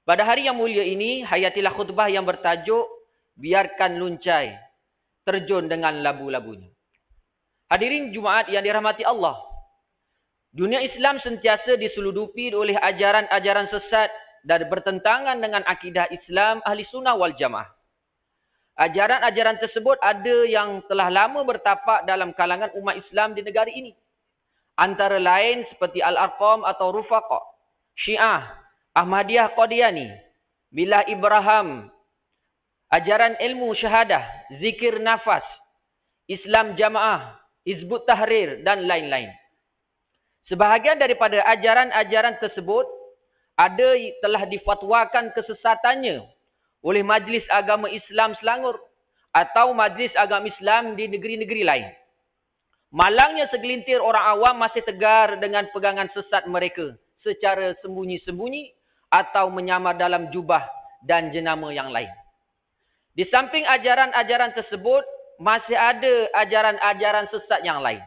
Pada hari yang mulia ini, hayatilah khutbah yang bertajuk Biarkan Luncai Terjun dengan Labu-labunya. Hadirin Jumaat yang dirahmati Allah. Dunia Islam sentiasa diseludupi oleh ajaran-ajaran sesat dan bertentangan dengan akidah Islam Ahli Sunnah wal Jamaah. Ajaran-ajaran tersebut ada yang telah lama bertapak dalam kalangan umat Islam di negara ini. Antara lain seperti Al-Arqam atau Rufaqa, Syiah, Ahmadiyah Qadiani, Milah Ibrahim, ajaran ilmu syahadah, zikir nafas, Islam Jamaah, Hizbut Tahrir dan lain-lain. Sebahagian daripada ajaran-ajaran tersebut ada telah difatwakan kesesatannya oleh Majlis Agama Islam Selangor atau Majlis Agama Islam di negeri-negeri lain. Malangnya segelintir orang awam masih tegar dengan pegangan sesat mereka secara sembunyi-sembunyi atau menyamar dalam jubah dan jenama yang lain. Di samping ajaran-ajaran tersebut, masih ada ajaran-ajaran sesat yang lain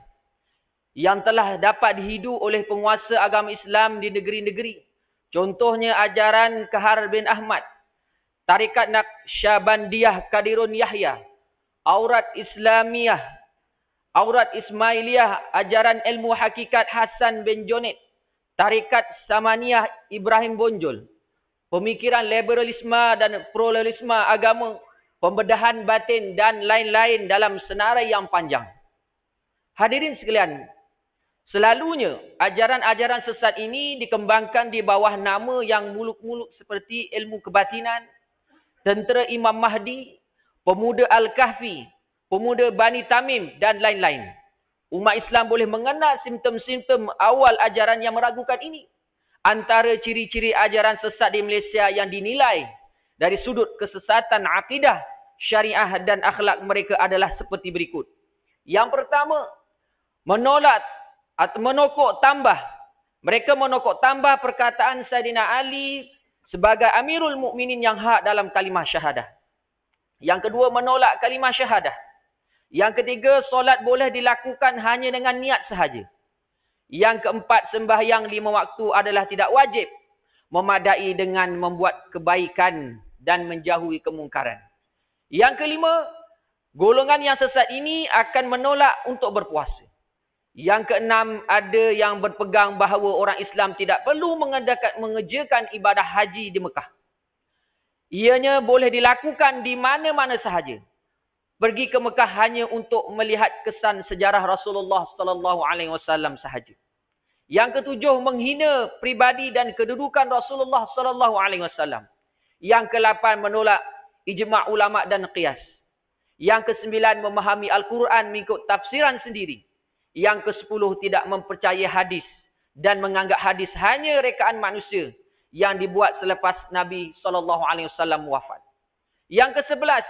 yang telah dapat dihidu oleh penguasa agama Islam di negeri-negeri. Contohnya ajaran Kahar bin Ahmad, Tarikat Naqsyabandiyah Kadirun Yahya, Aurat Islamiyah, Aurat Ismailiyah, ajaran ilmu hakikat Hasan bin Junid, Tarikat Samaniyah Ibrahim Bonjol, pemikiran liberalisme dan pluralisme agama, pembedahan batin dan lain-lain dalam senarai yang panjang. Hadirin sekalian, selalunya ajaran-ajaran sesat ini dikembangkan di bawah nama yang muluk-muluk seperti ilmu kebatinan, tentera Imam Mahdi, pemuda Al-Kahfi, pemuda Bani Tamim dan lain-lain. Umat Islam boleh mengenal simptom-simptom awal ajaran yang meragukan ini. Antara ciri-ciri ajaran sesat di Malaysia yang dinilai dari sudut kesesatan akidah, syariah dan akhlak mereka adalah seperti berikut. Yang pertama, menolak atau menokok tambah. Mereka menokok tambah perkataan Saidina Ali sebagai Amirul Mukminin yang hak dalam kalimah syahadah. Yang kedua, menolak kalimah syahadah. Yang ketiga, solat boleh dilakukan hanya dengan niat sahaja. Yang keempat, sembahyang 5 waktu adalah tidak wajib, memadai dengan membuat kebaikan dan menjauhi kemungkaran. Yang kelima, golongan yang sesat ini akan menolak untuk berpuasa. Yang keenam, ada yang berpegang bahawa orang Islam tidak perlu mengerjakan ibadah haji di Mekah. Ianya boleh dilakukan di mana-mana sahaja. Pergi ke Mekah hanya untuk melihat kesan sejarah Rasulullah sallallahu alaihi wasallam sahaja. Yang ketujuh, menghina pribadi dan kedudukan Rasulullah sallallahu alaihi wasallam. Yang ke-8, menolak ijma' ulama dan qiyas. Yang ke-9, memahami Al-Quran mengikut tafsiran sendiri. Yang ke-10, tidak mempercayai hadis dan menganggap hadis hanya rekaan manusia yang dibuat selepas Nabi sallallahu alaihi wasallam wafat. Yang ke-11,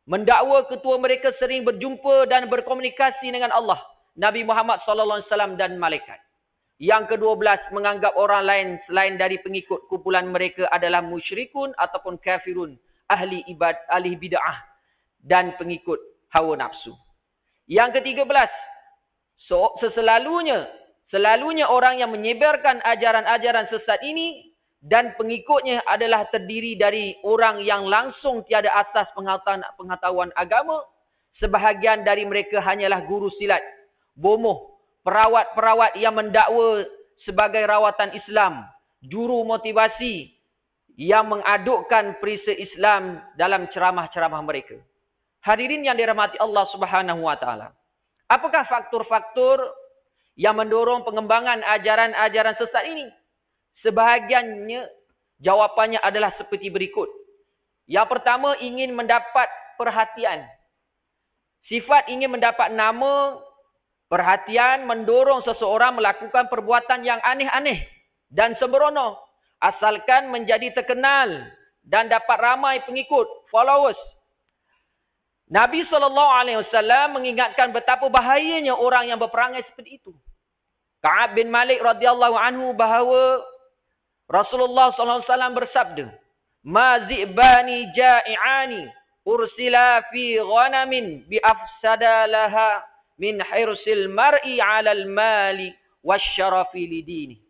mendakwa ketua mereka sering berjumpa dan berkomunikasi dengan Allah, Nabi Muhammad sallallahu alaihi wasallam dan malaikat. Yang ke-12, menganggap orang lain selain dari pengikut kumpulan mereka adalah musyrikun ataupun kafirun, ahli bid'ah dan pengikut hawa nafsu. Yang ke-13, selalunya orang yang menyebarkan ajaran-ajaran sesat ini dan pengikutnya adalah terdiri dari orang yang langsung tiada asas pengetahuan agama. Sebahagian dari mereka hanyalah guru silat, bomoh, perawat-perawat yang mendakwa sebagai rawatan Islam, juru motivasi yang mengadukkan perisa Islam dalam ceramah-ceramah mereka. Hadirin yang dirahmati Allah Subhanahu wa taala. Apakah faktor-faktor yang mendorong pengembangan ajaran-ajaran sesat ini? Sebahagiannya jawapannya adalah seperti berikut. Yang pertama, ingin mendapat perhatian. Sifat ingin mendapat nama, perhatian mendorong seseorang melakukan perbuatan yang aneh-aneh dan sembrono asalkan menjadi terkenal dan dapat ramai pengikut, followers. Nabi SAW mengingatkan betapa bahayanya orang yang berperangai seperti itu. Ka'ab bin Malik radhiyallahu anhu bahawa Rasulullah SAW bersabda, "Ma zi'bani ja'i'ani ursila fi ghanamin bi afsada laha min hirsil mar'i 'alal mali wasyarafi lidini."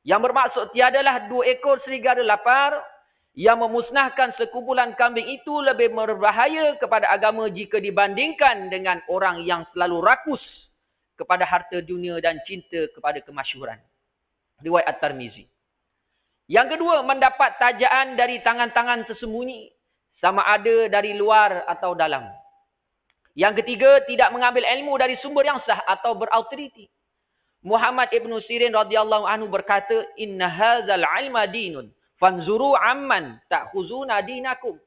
Yang bermaksud tiadalah 2 ekor serigala lapar yang memusnahkan sekumpulan kambing itu lebih berbahaya kepada agama jika dibandingkan dengan orang yang selalu rakus kepada harta dunia dan cinta kepada kemasyhuran. Riwayat At-Tirmizi. Yang kedua, mendapat tajaan dari tangan-tangan tersembunyi, sama ada dari luar atau dalam. Yang ketiga, tidak mengambil ilmu dari sumber yang sah atau berautoriti. Muhammad Ibn Sirin radhiyallahu anhu berkata, "Inna hadzal ilma dinun, fanzuru amman ta'khuzuna dinakum."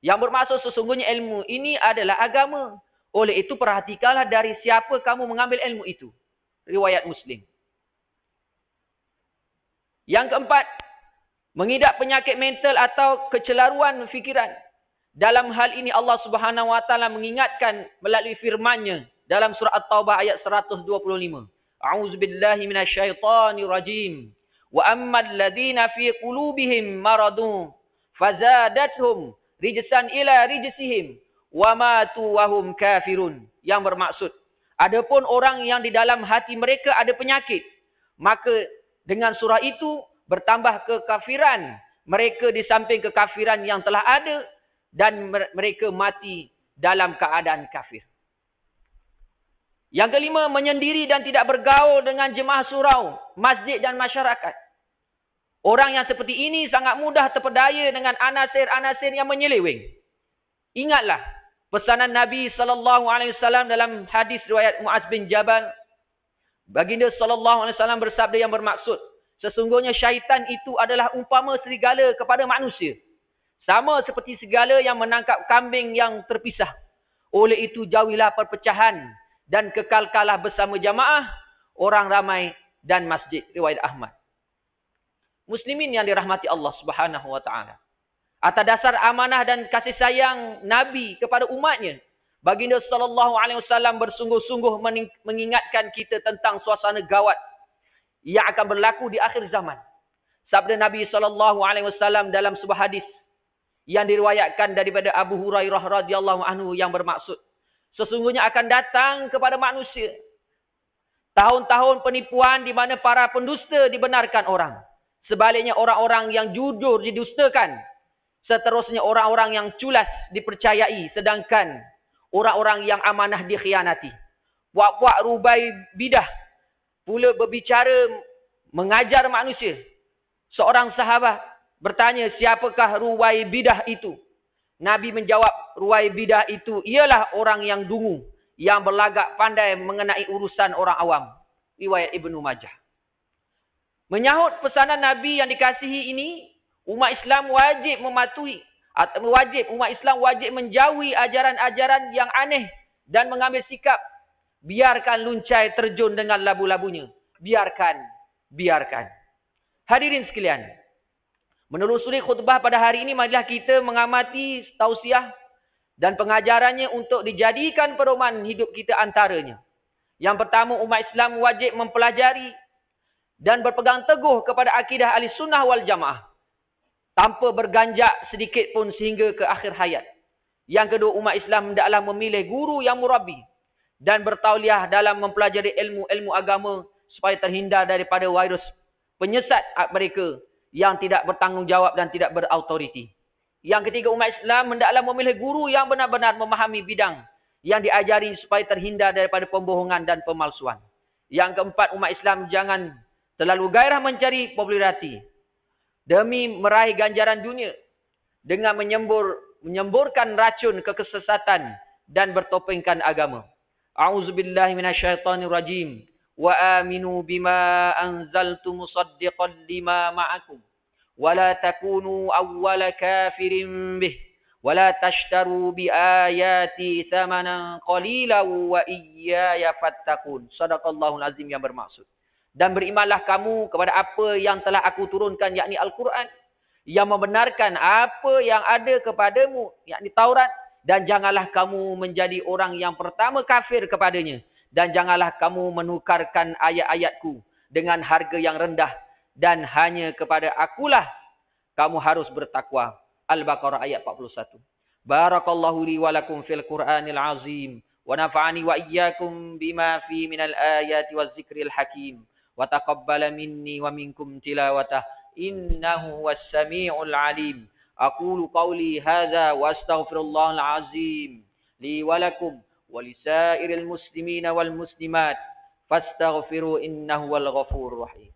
Yang bermaksud sesungguhnya ilmu ini adalah agama. Oleh itu perhatikanlah dari siapa kamu mengambil ilmu itu. Riwayat Muslim. Yang keempat, mengidap penyakit mental atau kecelaruan fikiran. Dalam hal ini Allah Subhanahu wa taala mengingatkan melalui firman-Nya dalam surah At-Taubah ayat 125. A'udzubillahi minasyaitonir rajim. Wa ammal ladzina fi qulubihim maradun fazadathum rijsan ila rijsihim wa matu wa hum kafirun. Yang bermaksud, adapun orang yang di dalam hati mereka ada penyakit, maka dengan surah itu bertambah kekafiran mereka di samping kekafiran yang telah ada dan mereka mati dalam keadaan kafir. Yang kelima, menyendiri dan tidak bergaul dengan jemaah surau, masjid dan masyarakat. Orang yang seperti ini sangat mudah terpedaya dengan anasir-anasir yang menyeleweng. Ingatlah pesanan Nabi SAW dalam hadis riwayat Muaz bin Jabal. Baginda SAW bersabda yang bermaksud, sesungguhnya syaitan itu adalah umpama serigala kepada manusia. Sama seperti serigala yang menangkap kambing yang terpisah. Oleh itu jauhilah perpecahan dan kekalkalah bersama jamaah, orang ramai dan masjid. Riwayat Ahmad. Muslimin yang dirahmati Allah Subhanahu wa taala. Atas dasar amanah dan kasih sayang Nabi kepada umatnya, Baginda SAW bersungguh-sungguh mengingatkan kita tentang suasana gawat yang akan berlaku di akhir zaman. Sabda Nabi SAW dalam sebuah hadis yang diriwayatkan daripada Abu Hurairah radhiyallahu anhu yang bermaksud, sesungguhnya akan datang kepada manusia tahun-tahun penipuan di mana para pendusta dibenarkan orang. Sebaliknya orang-orang yang jujur didustakan. Seterusnya orang-orang yang culas dipercayai. Sedangkan orang-orang yang amanah dikhianati. Puak-puak rubai bidah pula berbicara mengajar manusia. Seorang sahabat bertanya, siapakah ruwai bidah itu? Nabi menjawab, ruwai bidah itu ialah orang yang dungu, yang berlagak pandai mengenai urusan orang awam. Riwayat Ibnu Majah. Menyahut pesanan Nabi yang dikasihi ini, umat Islam wajib mematuhi, atau umat Islam wajib menjauhi ajaran-ajaran yang aneh dan mengambil sikap, biarkan luncai terjun dengan labu-labunya. Biarkan. Hadirin sekalian, menelusuri khutbah pada hari ini, marilah kita mengamati tausiah dan pengajarannya untuk dijadikan pedoman hidup kita antaranya. Yang pertama, umat Islam wajib mempelajari dan berpegang teguh kepada akidah Ahlussunnah wal Jamaah tanpa berganjak sedikit pun sehingga ke akhir hayat. Yang kedua, umat Islam hendaklah memilih guru yang murabbi dan bertauliah dalam mempelajari ilmu-ilmu agama supaya terhindar daripada virus penyesat mereka yang tidak bertanggungjawab dan tidak berautoriti. Yang ketiga, umat Islam hendaklah memilih guru yang benar-benar memahami bidang yang diajari supaya terhindar daripada pembohongan dan pemalsuan. Yang keempat, umat Islam jangan terlalu gairah mencari populariti demi meraih ganjaran dunia dengan menyemburkan racun kekesesatan dan bertopengkan agama. A'udzubillahi minasyaitonirrajim. Wa aminu bima anzaltu musaddiqan lima ma'akum. Wa la takunu awwala kafirin bih. Wa la tashtaru bi ayati thamanan qalilan wa iyaya fattaqun. Shadaqallahul azim yang bermaksud. Dan berimanlah kamu kepada apa yang telah aku turunkan, yakni Al-Quran, yang membenarkan apa yang ada kepadamu, yakni Taurat, dan janganlah kamu menjadi orang yang pertama kafir kepadanya, dan janganlah kamu menukarkan ayat-ayatku dengan harga yang rendah, dan hanya kepada akulah kamu harus bertakwa. Al-Baqarah ayat 41. Barakallahu li wa lakum fil Qur'anil azim, wa nafa'ani wa iyyakum bima fi minal ayati waz zikril hakim. wa taqabbal minni wa minkum tilawatah innahu huwas samiul alim. Aqulu qawli hadza wa astaghfirullahal azim li wa lakum wa lisairil muslimina wal muslimat fastaghfiru innahu wal ghafurur rahim.